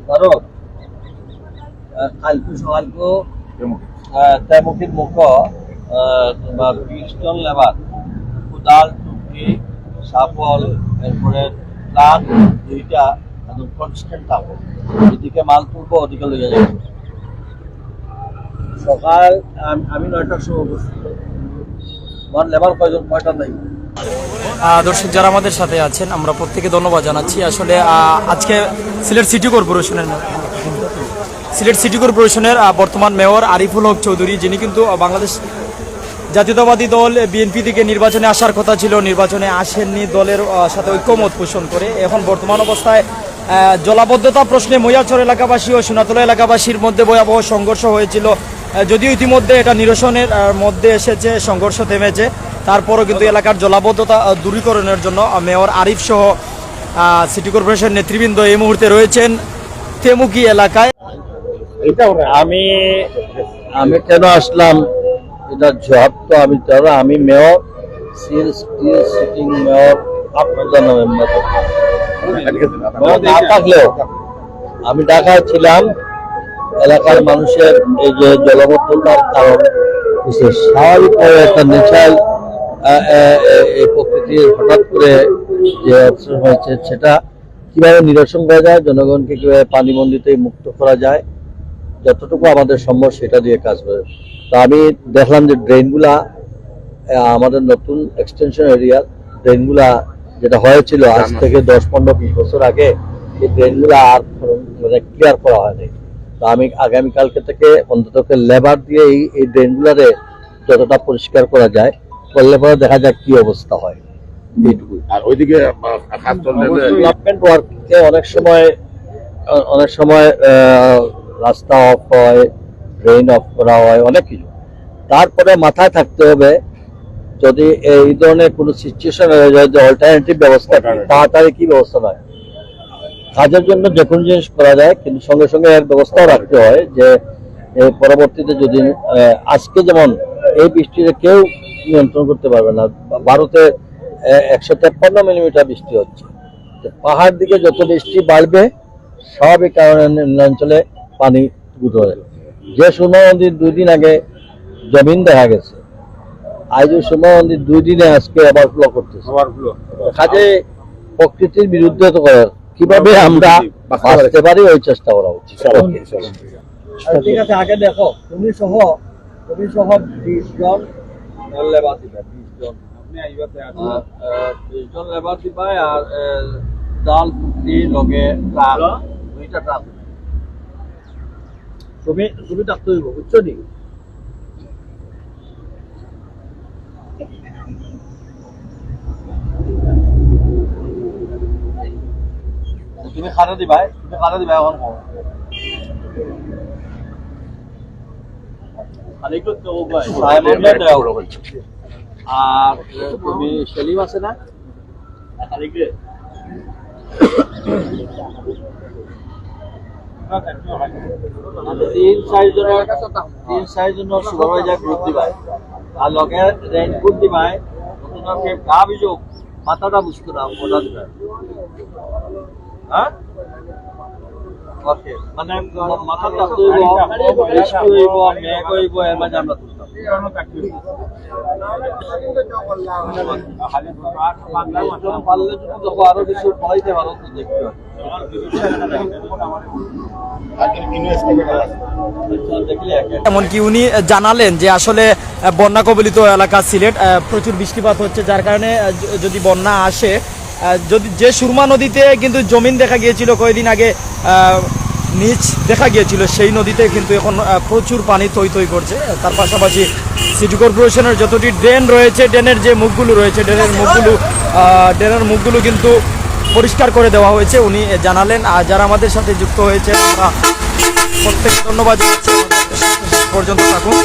Baru, kalku soalku temukin muka তোমার 20 জন labour কোদাল টুকরি Shuffle এরপরে প্লান দুইটা একদম কনস্ট্যান্ট থাকবো এদিকে মাল তুলবো ওদিকে লইয়া যাবো সকাল আমি 9টার সময় বসছি আমার লেবার কয়টা নাই দর্শক যারা আমাদের সাথে আছেন আমরা প্রত্যেকে ধন্যবাদ জানাচ্ছি। আসলে আজকে সিলেট সিটি কর্পোরেশনের বর্তমান মেয়র আরিফুল হক চৌধুরী, যিনি কিন্তু বাংলাদেশ জাতীয়তাবাদী দল বিএনপি থেকে নির্বাচনে আসার কথা ছিল, নির্বাচনে আসেননি, দলের সাথে ঐক্যমত পোষণ করে এখন বর্তমান অবস্থায় জলাবদ্ধতা প্রশ্নে মৈয়াচর এলাকাবাসী ও সোনাতলা এলাকাবাসীর মধ্যে ভয়াবহ সংঘর্ষ হয়েছিল। যদিও ইতিমধ্যে এটা নিরসনের মধ্যে এসেছে, সংঘর্ষ থেমেছে, তারপরও কিন্তু এলাকার জলাবদ্ধতা দূরীকরণের জন্য মেয়র আরিফ সহ সিটি কর্পোরেশন নেতৃবৃন্দ এই মুহূর্তে রয়েছেন তেমুকি এলাকায়। আমি কেন আসলাম এটা জবাব তো আমি মেয়র সিটিং মেয়র আপনাদের মেম্বার না থাকলেও আমি ঢাকায় ছিলাম। এলাকার মানুষের এই যে জলবদ্ধতার কারণ স্বাভাবিকভাবে একটা নেচার এই প্রকৃতির হঠাৎ করে যে অবসর হয়েছে সেটা কিভাবে নিরসন করা যায়, জনগণকে কিভাবে পানিবন্দিতে মুক্ত করা যায়, যতটুকু আমাদের সম্ভব সেটা দিয়ে কাজ করে। তো আমি দেখলাম যে ড্রেনগুলা আমাদের নতুন এক্সটেনশন এরিয়ার ড্রেনগুলা যেটা হয়েছিল আজ থেকে 10-15-20 বছর আগে, এই ড্রেনগুলা আর মানে ক্লিয়ার করা হয়নি। তো আমি আগামীকালকে থেকে অন্তত লেবার দিয়ে এই ড্রেনগুলারে যতটা পরিষ্কার করা যায় করলে পরে দেখা যাক কি অবস্থা হয়। এইটুকুই। আর ওইদিকে ডেভেলপমেন্ট ওয়ার্কে অনেক সময় রাস্তা অফ হয়, ড্রেন অফ করা হয়, অনেক কিছু। তারপরে মাথায় থাকতে হবে যদি এই ধরনের কোনো সিচুয়েশন হয়ে যায় যে অল্টারনেটিভ ব্যবস্থা তাড়াতাড়ি কি ব্যবস্থা নয়। কাজের জন্য যে কোনো জিনিস করা যায়, কিন্তু সঙ্গে সঙ্গে এর ব্যবস্থাও রাখতে হয় যে পরবর্তীতে যদি আজকে যেমন এই বৃষ্টিতে কেউ নিয়ন্ত্রণ করতে পারবে না। ভারতে 153 মিলিমিটার বৃষ্টি হচ্ছে। পাহাড় দিকে যত বৃষ্টি বাড়বে স্বাভাবিক কারণে নিম্নাঞ্চলে পানি ধরে। যে সুরমা নদীর 2 দিন আগে জমিন দেখা গেছে, আজ সুরমা নদীর 2 দিনে আজকে ওভারফ্লো করতেছে। কাজে প্রকৃতির বিরুদ্ধে তো করার কিভাবে আমরা বাঁচতে পারি ওই চেষ্টা করা উচিত। ঠিক আছে, আগে দেখো তুমি সহ 20 জন লেবার দিবে, 20 জন লেবার দিবে আর জাল টুকরি লগে ট্রাক, 2টা ট্রাক তুমি ডাকতে হইব, বুঝছো নি? তুমি খানা দিবা এখন আর তুমি সেলিম আছে না 3-4 জনের সুপারভাইজার গ্রুপ দিবাই আর লগে রেইনকোট দিবাই, নতুনকে গা বিযোগ মাথাটা বুঝতো না ওটা দিবা। হ্যাঁ ওকে, মানে মাথাটা হইব, বৃষ্টি হইব, মেঘ হইব, এর মাঝে আমরা তুলতাম। পারলে যদি দেখো আরো কিছু পড়াইতে পারো তো দেখতে হবে। এমনকি উনি জানালেন যে আসলে বন্যা কবলিত এলাকা সিলেট, প্রচুর বৃষ্টিপাত হচ্ছে, যার কারণে যদি বন্যা আসে, যদি যে সুরমা নদীতে কিন্তু জমিন দেখা গিয়েছিল কয়েকদিন আগে, নিচ দেখা গিয়েছিল, সেই নদীতে কিন্তু এখন প্রচুর পানি থই থই করছে। তার পাশাপাশি সিটি কর্পোরেশনের যতটি ড্রেন রয়েছে, ড্রেনের যে মুখগুলো রয়েছে, ড্রেনের মুখগুলো কিন্তু পরিষ্কার করে দেওয়া হয়েছে উনি জানালেন। আর যারা আমাদের সাথে যুক্ত হয়েছে আমরা প্রত্যেক ধন্যবাদ পর্যন্ত থাকুন।